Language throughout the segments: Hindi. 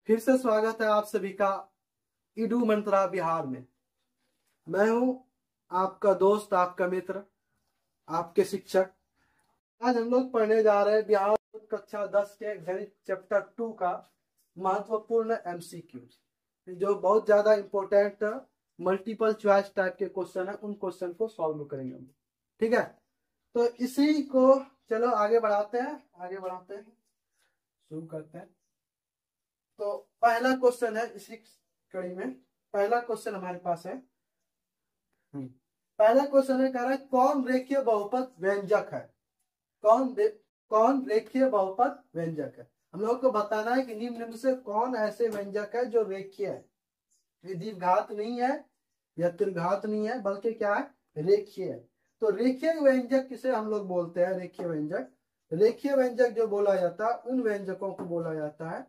फिर से स्वागत है आप सभी का इडू मंत्रा बिहार में। मैं हूं आपका दोस्त, आपका मित्र, आपके शिक्षक। आज हम लोग पढ़ने जा रहे हैं बिहार कक्षा 10 के गणित चैप्टर 2 का महत्वपूर्ण एमसीक्यू, जो बहुत ज्यादा इंपॉर्टेंट मल्टीपल चॉइस टाइप के क्वेश्चन है। उन क्वेश्चन को सॉल्व करेंगे हम। ठीक है, तो इसी को चलो आगे बढ़ाते हैं, शुरू करते हैं। तो पहला क्वेश्चन है इसी कड़ी में। पहला क्वेश्चन हमारे पास है, पहला क्वेश्चन है, कह रहा है कौन रेखीय बहुपद व्यंजक है। कौन रेखीय बहुपद व्यंजक है। हम लोग को बताना है कि निम्न में से कौन ऐसे व्यंजक है जो रेखीय है, द्विघात नहीं है या त्रिघात नहीं है, बल्कि क्या है, रेखीय है। तो रेखीय व्यंजक किसे हम लोग बोलते हैं? रेखीय व्यंजक जो बोला जाता है उन व्यंजकों को बोला जाता है,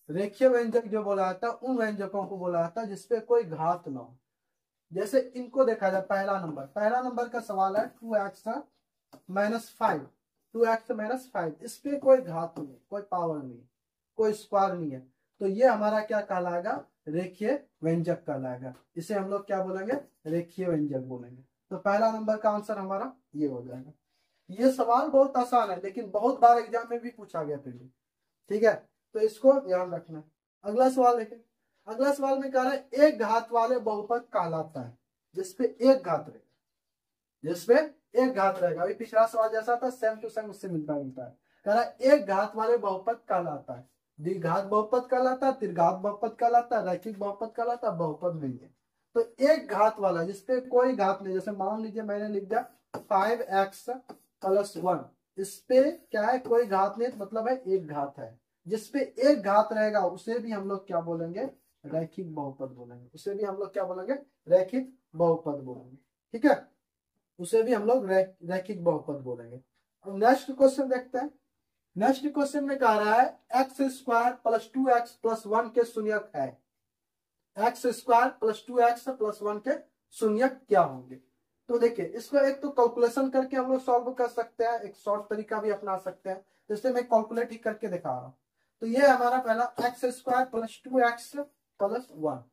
रेखीय व्यंजक जो बोला जाता है उन व्यंजकों को बोला जाता है जिसपे कोई घात ना हो। जैसे इनको देखा जाए, पहला नंबर का सवाल है 2x - 5, इस पे कोई घात नहीं, कोई पावर नहीं, कोई स्क्वायर नहीं है, तो ये हमारा क्या कहलाएगा? रेखीय व्यंजक कहलाएगा। इसे हम लोग क्या बोलेंगे? रेखीय व्यंजक बोलेंगे। तो पहला नंबर का आंसर हमारा ये हो जाएगा। ये सवाल बहुत आसान है, लेकिन बहुत बार एग्जाम में भी पूछा गया पहले। ठीक है, तो इसको ध्यान रखना। अगला सवाल देखें। अगला सवाल में कह रहा है एक घात वाले बहुपद कहलाता है जिसपे एक घात रहेगा। अभी पिछला सवाल जैसा था, सेम टू सेम उससे मिलता है। कह रहा है एक घात वाले बहुपद कहलाता है, द्विघात बहुपद कहलाता है, त्रिघात बहुपद कहलाता है, रैखिक बहुपद कहलाता है, बहुपद नहीं है। तो एक घात वाला जिसपे कोई घात नहीं, जैसे मान लीजिए मैंने लिख दिया 5x + 1, इस पे क्या है, कोई घात नहीं, मतलब है एक घात है। जिसपे एक घात रहेगा उसे भी हम लोग क्या बोलेंगे? रैखिक बहुपद बोलेंगे। ठीक है, उसे भी हम लोग रैखिक बहुपद बोलेंगे। अब नेक्स्ट क्वेश्चन देखते हैं। नेक्स्ट क्वेश्चन में कह रहा है x² + 2x + 1 के शून्यक है। x² + 2x + 1 के शून्यक क्या होंगे? तो देखिए, इसको एक तो कैलकुलेशन करके हम लोग सॉल्व कर सकते हैं, एक शॉर्ट तरीका भी अपना सकते हैं। जैसे मैं कैलकुलेट ही करके दिखा रहा हूं। तो ये हमारा पहला x² + 2x + 1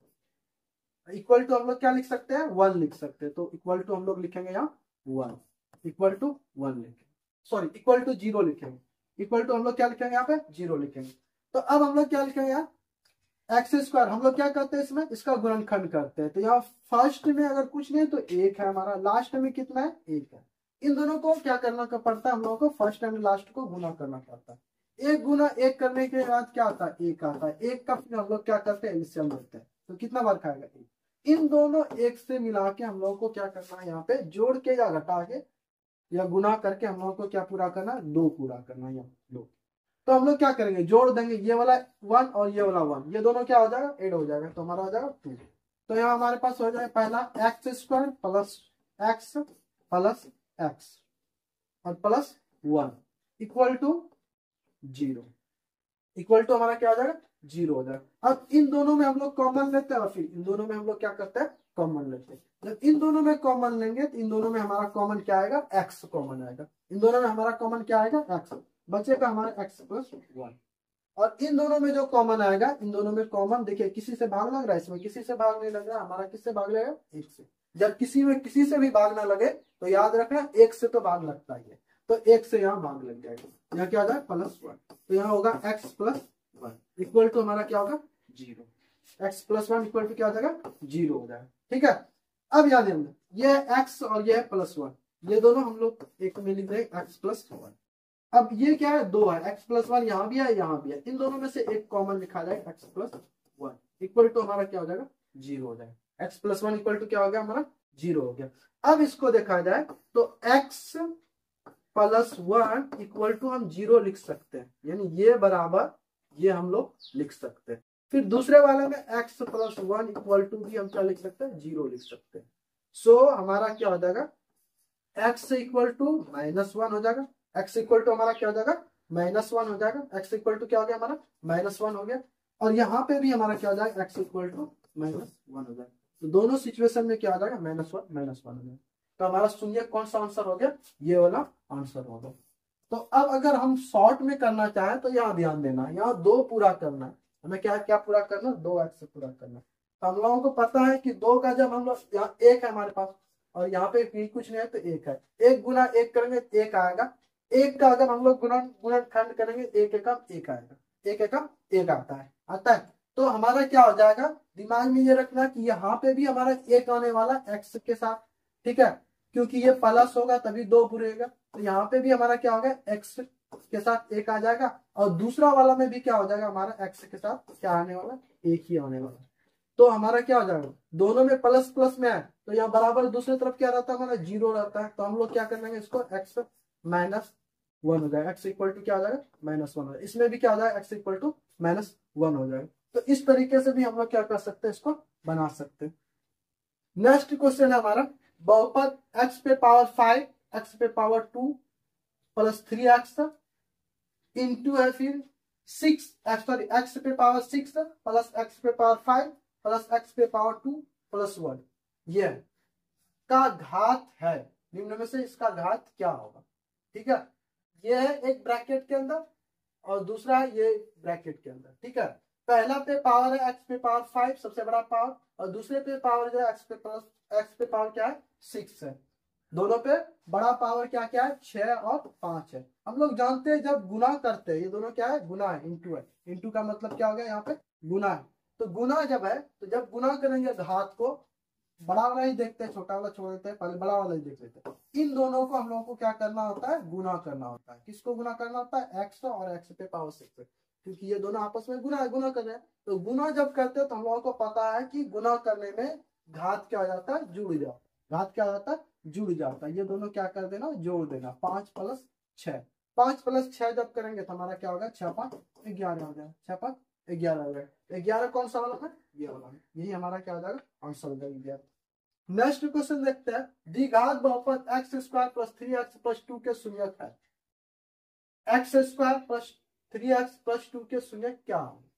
इक्वल टू हम लोग क्या लिख सकते हैं? 1 लिख सकते हैं। तो इक्वल टू हम लोग लिखेंगे यहाँ 1, इक्वल टू 1 लिखेंगे, सॉरी इक्वल टू 0 लिखेंगे। इक्वल टू हम लोग क्या लिखेंगे? यहाँ पे 0 लिखेंगे। तो अब हम लोग क्या लिखेंगे? यहाँ x² हम लोग क्या करते हैं, इसमें इसका गुणनखंड करते हैं। तो यहाँ फर्स्ट में अगर कुछ नहीं तो 1 है हमारा, लास्ट में कितना है? 1 है। इन दोनों को क्या करना पड़ता है? हम लोगों को फर्स्ट एंड लास्ट को गुना करना पड़ता है। 1 गुना 1 करने के बाद क्या आता है? 1 आता है। 1 का फिर हम लोग क्या करते हैं? एलसीएम लेते हैं। तो कितना बार खाएगा? 1। इन दोनों 1 से मिला के हम लोगों को क्या करना है? यहाँ पे जोड़ के या घटा के या गुना करके हम लोगों को क्या पूरा करना है? 2 पूरा करना है, यहाँ 2। तो हम लोग क्या करेंगे? जोड़ देंगे, ये वाला 1 और ये वाला 1, ये दोनों क्या हो जाएगा? ऐड हो जाएगा। तो हमारा हो जाएगा 2। तो यहाँ हमारे पास हो जाएगा पहला x² + x + x और +1 इक्वल टू 0। इक्वल टू हमारा क्या हो जाएगा? 0 हो जाएगा। अब इन दोनों में हम लोग कॉमन लेते हैं और फिर इन दोनों में हम लोग क्या करते हैं? कॉमन लेते हैं। जब इन दोनों में कॉमन लेंगे तो इन दोनों में हमारा कॉमन क्या आएगा? x कॉमन आएगा। इन दोनों में हमारा कॉमन क्या आएगा? x बचेगा हमारा x + 1। और इन दोनों में जो कॉमन आएगा, इन दोनों में कॉमन देखिए, किसी से भाग लग रहा है, इसमें किसी से भाग नहीं लग रहा, हमारा किससे भाग लगेगा? 1 से। जब किसी में किसी से भी भाग ना लगे तो याद रखना 1 से तो भाग लगता ही है। तो 1 से यहाँ भाग लग जाएगा, यहाँ क्या हो जाएगा? +1। तो यहाँ होगा x + 1 इक्वल टू हमारा क्या होगा? 0। x + 1 इक्वल टू क्या हो जाएगा? 0 हो जाएगा। ठीक है, अब याद है ये x और ये +1, ये दोनों हम लोग एक में लिख रहे हैं x + 1। अब ये क्या है? 2 है, x + 1 यहाँ भी है, यहाँ भी है। इन दोनों में से एक कॉमन लिखा जाए, x + 1 इक्वल टू हमारा क्या हो जाएगा? 0 हो जाएगा। x + 1 इक्वल टू क्या हो गया? हमारा 0 हो गया। अब इसको देखा जाए तो x + 1 इक्वल टू हम 0 लिख सकते हैं, यानी ये बराबर ये हम लोग लिख सकते हैं। फिर दूसरे वाले में x + 1 इक्वल टू भी हम क्या लिख सकते हैं? 0 लिख सकते हैं। सो हमारा क्या हो जाएगा? x इक्वल टू -1 हो जाएगा। x इक्वल टू हमारा क्या हो जाएगा? -1 हो जाएगा। x इक्वल टू क्या हो गया? हमारा -1 हो गया। और यहाँ पे भी हमारा क्या हो जाएगा? x इक्वल टू -1 हो जाएगा। तो दोनों सिचुएशन में क्या हो जाएगा? -1 हो जाएगा। तो हमारा शून्य कौन सा आंसर हो गया? ये वाला आंसर हो गया। तो अब अगर हम शॉर्ट में करना चाहें तो यहाँ ध्यान देना, यहाँ 2 पूरा करना है। हमें क्या क्या पूरा करना, 2x से पूरा करना। तो हम लोगों को पता है कि 2 का जब हम लोग, यहाँ 1 है हमारे पास और यहाँ पे भी कुछ नहीं है तो 1 है, 1 गुना 1 करेंगे 1 आएगा। 1 का अगर हम लोग गुणनखंड करेंगे 1 एकम 1 आएगा, 1 एकम 1 आता है। तो हमारा क्या हो जाएगा, दिमाग में ये रखना कि यहाँ पे भी हमारा 1 आने वाला x के साथ, ठीक है, क्योंकि ये प्लस होगा तभी 2 बुरेगा। तो यहाँ पे भी हमारा क्या होगा, x के साथ 1 आ जाएगा और दूसरा वाला में भी क्या हो जाएगा, हमारा x के साथ क्या आने वाला, 1 ही आने वाला। तो हमारा क्या हो जाएगा, दोनों में प्लस प्लस में है तो यहाँ बराबर दूसरी तरफ क्या रहता है, हमारा 0 रहता है। तो हम लोग क्या कर लेंगे इसको, x -1 हो जाएगा, x इक्वल टू क्या हो जाएगा, -1 हो जाएगा। इसमें भी क्या हो जाएगा, x इक्वल टू -1 हो जाएगा। तो इस तरीके से भी हम लोग क्या कर सकते हैं, इसको बना सकते हैं। नेक्स्ट क्वेश्चन है हमारा, बहुपद x पे पावर 5 x पे पावर 2 प्लस 3x इंटू है फिर 6 सॉरी x पे पावर 6 प्लस x पे पावर 5 प्लस x पे पावर 2 प्लस 1 ये का घात है, निम्न में से इसका घात क्या होगा। ठीक है, ये है एक ब्रैकेट के अंदर और दूसरा है ये ब्रैकेट के अंदर। ठीक है, पहला पे पावर है x पे पावर 5 सबसे बड़ा पावर और दूसरे पे पावर जो है x पे पावर क्या है 6 है। दोनों पे बड़ा पावर क्या क्या है 6 और 5 है। हम लोग जानते हैं जब गुना करते हैं ये दोनों क्या है, गुना है, इंटू है। इंटू का मतलब क्या हो गया, यहाँ पे गुना है। तो गुना जब है तो जब गुना करेंगे घात को, बड़ा वाला ही देखते हैं, छोटा वाला छोड़ देते हैं, पहले बड़ा वाला ही देख लेते हैं। इन दोनों को हम लोगों को क्या करना होता है, गुना करना होता है। किसको गुना करना होता है, x और x पे पावर 6, क्योंकि ये दोनों आपस में गुना कर रहे हैं। तो गुना जब करते हैं तो हम लोगों को पता है कि गुना करने में घात क्या हो जाता है, जुड़ जाता। घात क्या हो जाता है, जुड़ जाता है। ये दोनों क्या कर देना, जोड़ देना। 5 + 6, 5 + 6 जब करेंगे तो हमारा क्या होगा, 6 × 5 = 11 हो जाएगा। 6 × 5 = 11 हो जाएगा। 11 कौन सा वाला है, ये वाला है। यही हमारा क्या हो जाएगा, आंसर हो जाएगा 11। नेक्स्ट क्वेश्चन देखते हैं, द्विघात बहुपद x² + 3x + 2 के शून्यक है। x² + 3x + 2 के शून्यक क्या होंगे,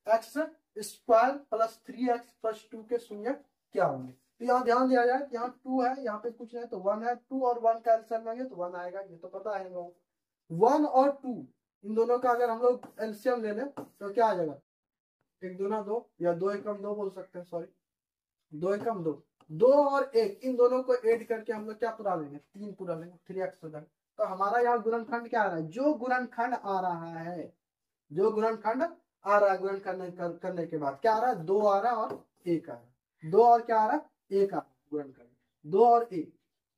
x² + 3x + 2 के शून्यक क्या होंगे। तो यहाँ ध्यान दिया जाए, यहाँ 2 है, यहाँ पे कुछ नहीं तो 1 है। 2 और 1 कैंसिल करेंगे तो 1 आएगा, ये तो पता है हम लोग। 1 और 2 इन दोनों का अगर हम लोग एलसीएम ले लें तो क्या आ जाएगा, 1 दूना 2 या 2 एकम 2 बोल सकते हैं, सॉरी 2 एकम 2, 2 और 1 इन दोनों को ऐड करके हम लोग क्या पूरा लेंगे, 3 पूरा लेंगे, 3x हो जाएगा। तो हमारा यहाँ गुणनखंड क्या आ रहा है, जो गुणनखंड आ रहा है, जो गुणनखंड आ रहा है, गुणनखंड करने के बाद क्या आ रहा है, 2 आ रहा है और 1 आ रहा है। 2 और क्या आ रहा है, 1 आ रहा है गुणनखंड। 2 और 1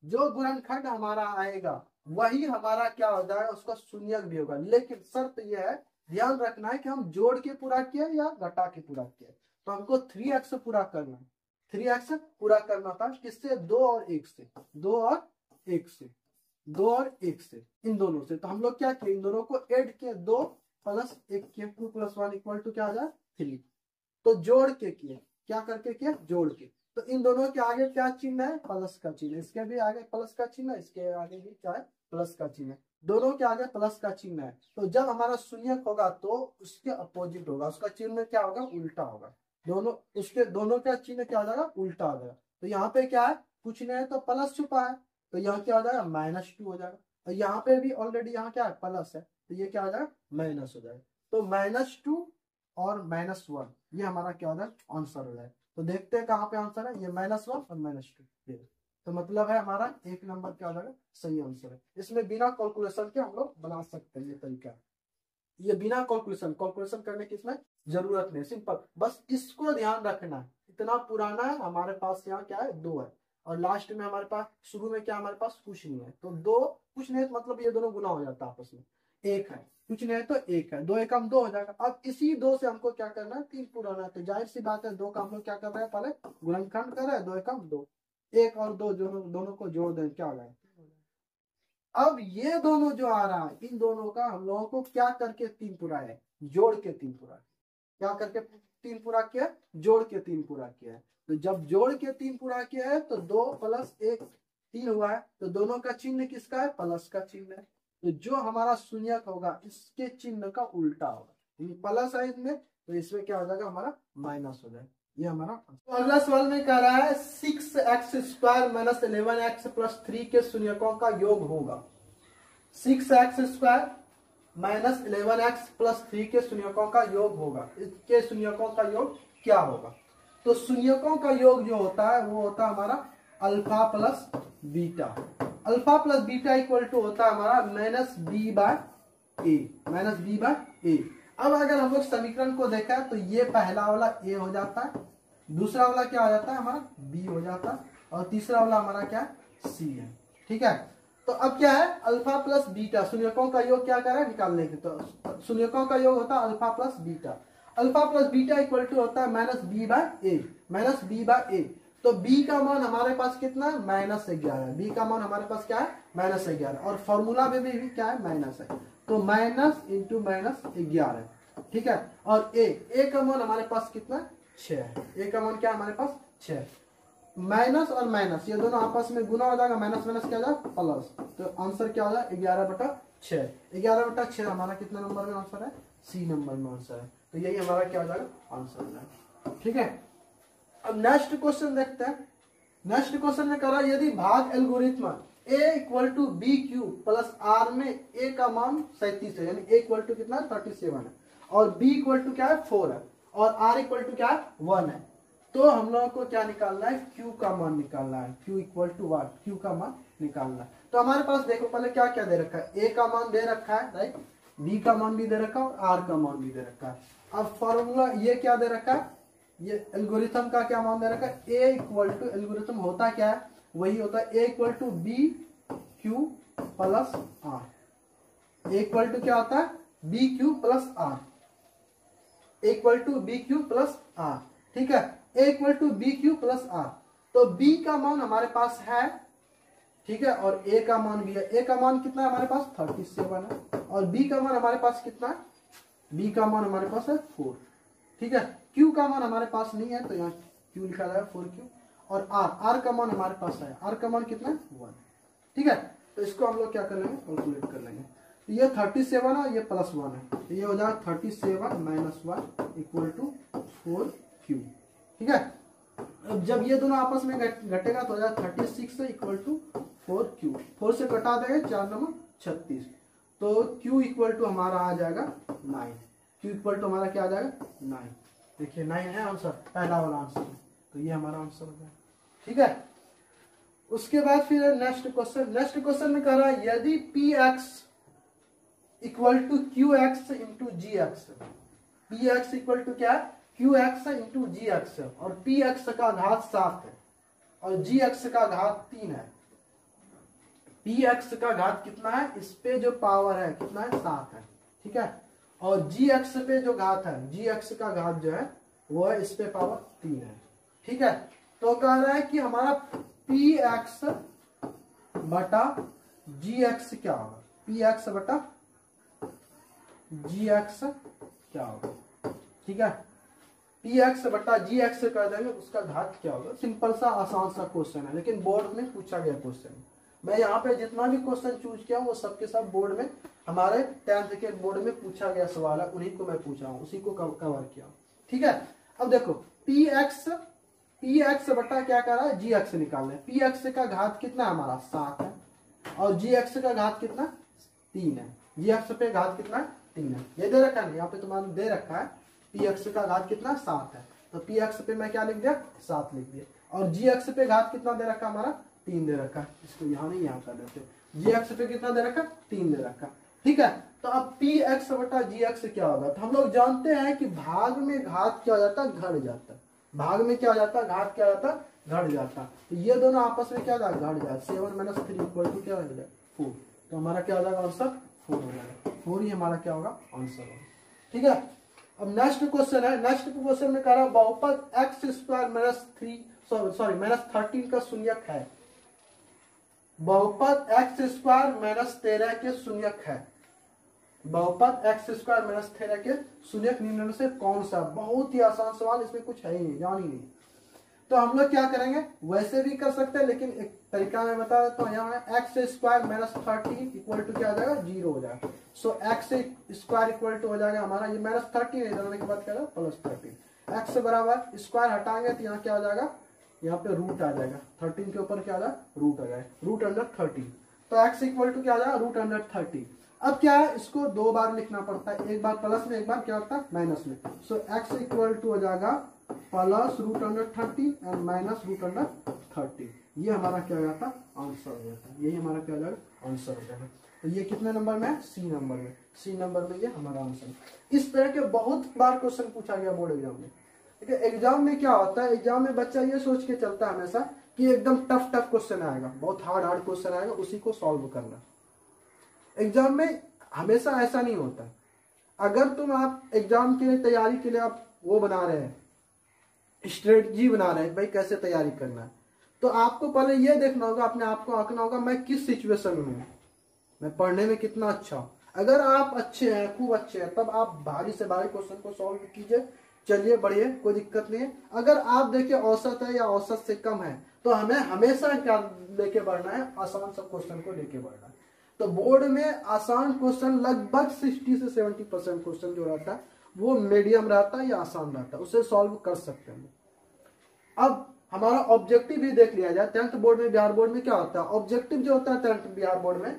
जो गुणनखंड हमारा आएगा वही हमारा क्या हो जाएगा, उसका शून्यक भी होगा। लेकिन शर्त यह है, ध्यान रखना है कि हम जोड़ के पूरा किए या घटा के पूरा किए। तो हमको 3x पूरा करना है, 3x पूरा करना था किससे, 2 और 1 से, 2 और 1 से, 2 और 1 से, इन दोनों से। तो हम लोग क्या किए, इन दोनों को ऐड किए, 2 + 1 किए, 2 + 1 = क्या आ जाए 3। तो जोड़ के किए, क्या करके किया, जोड़ के। तो इन दोनों के आगे क्या चिन्ह है, प्लस का चिन्ह। इसके भी आगे प्लस का चिन्ह है, इसके आगे भी क्या है, प्लस का चिन्ह है। दोनों के आगे प्लस का चिन्ह है। तो जब हमारा शून्यक होगा तो उसके अपोजिट होगा, उसका चिन्ह क्या होगा, उल्टा होगा। दोनों का चिन्ह क्या हो जाएगा, उल्टा हो जाएगा। तो यहाँ पे क्या है, कुछ नहीं है तो प्लस छुपा है, तो यहाँ क्या हो जाएगा, -2 हो जाएगा। और यहाँ पे भी ऑलरेडी यहाँ क्या है, प्लस है, तो ये क्या हो जाएगा, माइनस हो जाएगा। तो -2 और -1 ये हमारा क्या हो जाएगा, आंसर हो जाएगा। तो देखते हैं कहाँ पे आंसर है, ये -1 और -2। तो मतलब है हमारा 1 नंबर क्या हो जाएगा, सही आंसर है। इसमें बिना कैलकुलेशन के हम लोग बना सकते हैं, ये तरीका है। ये बिना कैलकुलेशन करने की इसमें जरूरत नहीं, सिंपल बस इसको ध्यान रखना है। इतना पुराना है हमारे पास, यहाँ क्या है 2 है और लास्ट में हमारे पास, शुरू में क्या हमारे पास कुछ नहीं है। तो 2 कुछ नहीं है तो मतलब ये दोनों गुना हो जाता है आपस में। 1 है, कुछ नहीं है तो 1 है, 2 एकम 2 हो जाएगा। अब इसी 2 से हमको क्या करना है, 3 पुराना है। तो जाहिर सी बात है 2 का हम लोग क्या कर रहे हैं, पहले गुणनखंड कर रहे हैं, 2 एकम 2, 1 और 2 दोनों को जोड़ दें, क्या हो जाएगा। अब ये दोनों जो आ रहा है, इन दोनों का हम लोगों को क्या करके 3 पूरा है, जोड़ के 3 पूरा। क्या करके 3 पूरा किया, जोड़ के 3 पूरा किया है। तो जब जोड़ के 3 पूरा किया है तो 2 + 1 3 हुआ है। तो दोनों का चिन्ह किसका है, प्लस का चिन्ह है। तो जो हमारा शून्यक होगा इसके चिन्ह का उल्टा होगा, प्लस है इसमें, तो इसमें क्या हो जाएगा, हमारा माइनस हो जाएगा। ये हमारा तो अगला सवाल में कह रहा है 6x² - 11x + 3 के शून्यकों का योग होगा। 6x² माइनस 11x प्लस 3 के शून्यकों का योग होगा। इसके शून्यकों का योग क्या होगा? तो शून्यकों का योग जो होता है वो होता है हमारा alpha plus beta. Alpha plus beta equal to होता है हमारा minus b by a, minus b by a. अब अगर हम लोग समीकरण को देखा तो ये पहला वाला ए हो जाता है, दूसरा वाला क्या हो जाता है हमारा बी हो जाता है, और तीसरा वाला हमारा क्या है सी है। ठीक है, तो अब क्या है अल्फा प्लस बीटा, शून्यकों का योग क्या करें निकालने के, तो शून्यकों का योग होता है alpha plus beta. Alpha plus beta equal to होता है minus b by a, minus b by a. तो b का मान हमारे पास कितना है -11, b का मान हमारे पास क्या है -11, और फॉर्मूला में भी क्या है माइनस है, तो माइनस इंटू -11। ठीक है, और a का मान हमारे पास कितना 6 है, a का मान क्या है हमारे पास 6। माइनस और माइनस ये दोनों आपस में गुना हो जाएगा, माइनस माइनस क्या हो जाएगा प्लस, तो आंसर क्या हो जाएगा 11/6। 11/6 हमारा कितना नंबर में आंसर है, सी नंबर में आंसर है, तो यही हमारा क्या हो जाएगा आंसर हो जाएगा। ठीक है, अब नेक्स्ट क्वेश्चन देखते हैं। नेक्स्ट क्वेश्चन में करा यदि भाग algorithm a equal to b cube plus r में a का मान 37 है, यानी a इक्वल टू कितना 37 है, और b इक्वल टू क्या है 4 है, और r इक्वल टू क्या है 1 है, तो हम लोगों को क्या निकालना है q का मान निकालना है, q equal to what, q का मान निकालना है। तो हमारे पास देखो पहले क्या क्या दे रखा है, a का मान दे रखा है राइट, b का मान भी दे रखा है और r का मान भी दे रखा है। अब फॉर्मूला ये क्या दे रखा है, ये एल्गोरिथम का क्या मान दे रखा है, a इक्वल टू एल्गोरिथम होता क्या है, वही होता है a equal to b q plus r. a equal to क्या होता है b q plus r, a equal to b q plus r. ठीक है, a equal to b q plus r, तो b का मान हमारे पास है, ठीक है, और a का मान भी है। a का मान कितना है हमारे पास 37 है, और b का मान हमारे पास कितना है, b का मान हमारे पास है 4। ठीक है, q का मान हमारे पास नहीं है, तो यहाँ q लिखा जाएगा 4q, और r का मान हमारे पास है, r का मान कितना है 1। ठीक है, तो इसको हम लोग क्या कर लेंगे कैलकुलेट कर लेंगे, तो ये 37 है, ये +1 है, तो ये हो जाएगा 37 माइनस 1 इक्वल टू 4q। ठीक है, अब जब ये दोनों आपस में घटेगा तो हो जाएगा 36 इक्वल टू 4q, 4 से कटा देंगे 4 नंबर 36, तो q इक्वल टू हमारा आ जाएगा 9, q इक्वल टू हमारा क्या आ जाएगा 9। देखिए 9 है आंसर, पहला वाला आंसर, तो ये हमारा आंसर हो जाएगा। ठीक है, उसके बाद फिर नेक्स्ट क्वेश्चन में कह रहा है यदि px equal to qx into gx, px equal to क्या है qx इंटू gx, और px का घात 7 है और gx का घात 3 है। px का घात कितना है, इस पे जो पावर है कितना है 7 है। ठीक है, और gx पे जो घात है, gx का घात जो है वो है इस पे पावर 3 है। ठीक है, तो कह रहा है कि हमारा px बटा gx क्या होगा, px बटा gx क्या होगा। ठीक है, px बटा gx कर देंगे, उसका घात क्या होगा। सिंपल सा आसान सा क्वेश्चन है, लेकिन बोर्ड में पूछा गया क्वेश्चन। मैं यहाँ पे जितना भी क्वेश्चन चूज किया वो सबके सब बोर्ड में, हमारे 10th के बोर्ड में पूछा गया सवाल है, उन्हीं को मैं पूछा हूँ, उसी को कवर किया। ठीक है, अब देखो px बटा क्या कर रहा है gx निकालना है। px का घात कितना है हमारा 7 है, और gx का घात कितना 3 है, gx पे घात कितना 3 है, ये दे रखा है यहाँ पे तुम्हारा दे रखा है px का घात कितना 7 है, तो px पे मैं क्या लिख दिया 7 लिख दिया, और gx पे घात कितना दे रखा हमारा 3 दे रखा है, इसको यहाँ नहीं यहाँ कर देते, gx पे कितना दे रखा 3 दे रखा। ठीक है, तो अब px बटा gx क्या होगा, तो हम लोग जानते हैं कि भाग में घात क्या हो जाता है घट जाता है, भाग में क्या हो जाता है घात क्या हो जाता है घट जाता है, तो ये दोनों आपस में क्या घट जाए 7 - 3 इक्वल टू क्या हो जाएगा 4, तो हमारा क्या हो जाएगा आंसर 4 हो जाएगा, 4 ही हमारा क्या होगा आंसर होगा। ठीक है, अब नेक्स्ट क्वेश्चन है, नेक्स्ट क्वेश्चन में कह रहा है बहुपद x² -13 का शून्यक है, बहुपद x² -13 के शून्यक है, बहुपद x² -13 के शून्यक निम्न में से कौन सा। बहुत ही आसान सवाल, इसमें कुछ है ही नहीं, जान ही नहीं। तो हम लोग क्या करेंगे, वैसे भी कर सकते हैं, लेकिन एक तरीका मैं बता देता हूँ। यहाँ x² -13 इक्वल टू क्या हो जाएगा 0 हो जाएगा, सो x² इक्वल टू हो जाएगा हमारा ये -13 इधर के बाद क्या होगा +13, x बराबर स्क्वायर हटाएंगे तो यहाँ क्या हो जाएगा, यहाँ पे रूट आ जाएगा, 13 के ऊपर क्या आ जाएगा रूट आ जाएगा, √13, तो x इक्वल टू क्या आ जाएगा √13। अब क्या है, इसको दो बार लिखना पड़ता है, एक बार प्लस में एक बार क्या होता है माइनस में। सो एक्स इक्वल टू हो जाएगा plus root under 30 and minus root under 30। ये हमारा क्या हो जाता है आंसर हो जाता है, यही हमारा क्या हो जाएगा आंसर हो जाएगा। तो ये कितने नंबर में है, सी नंबर में, सी नंबर में ये हमारा आंसर। इस तरह के बहुत बार क्वेश्चन पूछा गया बोर्ड एग्जाम में। ठीक है, एग्जाम में क्या होता है, एग्जाम में बच्चा ये सोच के चलता है हमेशा कि एकदम टफ टफ क्वेश्चन आएगा, बहुत हार्ड क्वेश्चन आएगा, उसी को सॉल्व करना। एग्जाम में हमेशा ऐसा नहीं होता। अगर तुम आप एग्जाम के लिए तैयारी के लिए आप वो बना रहे हैं, स्ट्रेटजी बना रहे हैं भाई कैसे तैयारी करना है, तो आपको पहले ये देखना होगा, अपने आप को आंकना होगा मैं किस सिचुएशन में हूं, मैं पढ़ने में कितना अच्छा हूं। अगर आप अच्छे हैं, खूब अच्छे हैं, तब आप भारी से भारी क्वेश्चन को सॉल्व कीजिए, चलिए बढ़िए, कोई दिक्कत नहीं है। अगर आप देखिए औसत है या औसत से कम है, तो हमें हमेशा क्या लेके बढ़ना है, आसान सब क्वेश्चन को लेके बढ़ना है। तो बोर्ड में आसान क्वेश्चन लगभग 60 से 70% क्वेश्चन जो रहता है वो मीडियम रहता है या आसान रहता है, उसे सॉल्व कर सकते हैं। अब हमारा ऑब्जेक्टिव भी देख लिया जाए, 10th बोर्ड में, बिहार बोर्ड में क्या होता है, ऑब्जेक्टिव जो होता है 10th बिहार बोर्ड में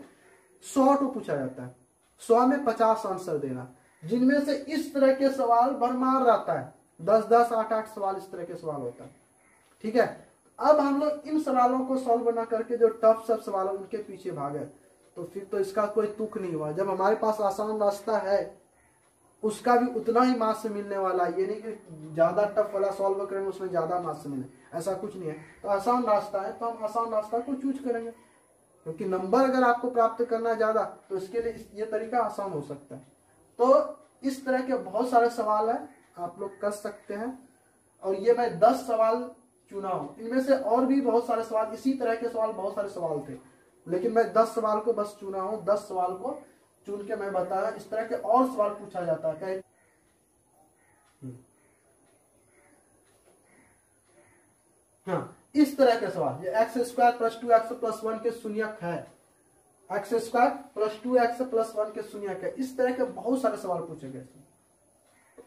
100 को पूछा जाता है, 100 में 50 आंसर देना, जिनमें से इस तरह के सवाल भरमार रहता है, 10-10, 8-8 सवाल इस तरह के सवाल होता है। ठीक है, अब हम लोग इन सवालों को सॉल्व ना करके जो टफ सब सवाल उनके पीछे भागे, तो फिर तो इसका कोई तुक नहीं हुआ। जब हमारे पास आसान रास्ता है, उसका भी उतना ही मार्क्स मिलने वाला है, ये नहीं कि ज्यादा टफ वाला सॉल्व करेंगे उसमें ज्यादा मार्क्स मिले, ऐसा कुछ नहीं है। तो आसान रास्ता है तो हम आसान रास्ता को चूज करेंगे, क्योंकि नंबर अगर आपको प्राप्त करना है ज्यादा, तो इसके लिए ये तरीका आसान हो सकता है। तो इस तरह के बहुत सारे सवाल है, आप लोग कर सकते हैं। और ये मैं 10 सवाल चुना हूं, इनमें से और भी बहुत सारे सवाल, इसी तरह के सवाल बहुत सारे सवाल थे, लेकिन मैं 10 सवाल को बस चुना हूं। 10 सवाल को चुन के मैं बताया, इस तरह के और सवाल पूछा जाता है। हाँ, इस तरह के सवाल, ये x square plus 2x plus 1 के शून्यक है, x square plus 2x plus 1 के शून्यक है, इस तरह के बहुत सारे सवाल पूछे गए।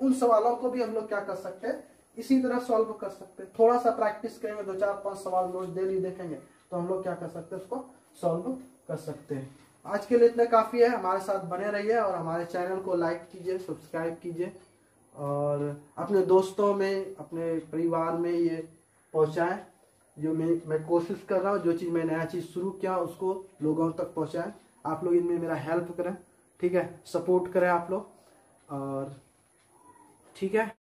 उन सवालों को भी हम लोग क्या कर सकते हैं, इसी तरह सॉल्व कर सकते हैं। थोड़ा सा प्रैक्टिस करेंगे, 2-4-5 सवाल रोज डेली देखेंगे, तो हम लोग क्या कर सकते हैं, उसको सॉल्व कर सकते हैं। आज के लिए इतना काफी है, हमारे साथ बने रहिए और हमारे चैनल को लाइक कीजिए, सब्सक्राइब कीजिए और अपने दोस्तों में, अपने परिवार में ये पहुंचाएं। जो मैं कोशिश कर रहा हूँ, जो चीज मैं नया चीज शुरू किया उसको लोगों तक पहुंचाएं। आप लोग इनमें मेरा हेल्प करें, ठीक है, सपोर्ट करें आप लोग, और ठीक है।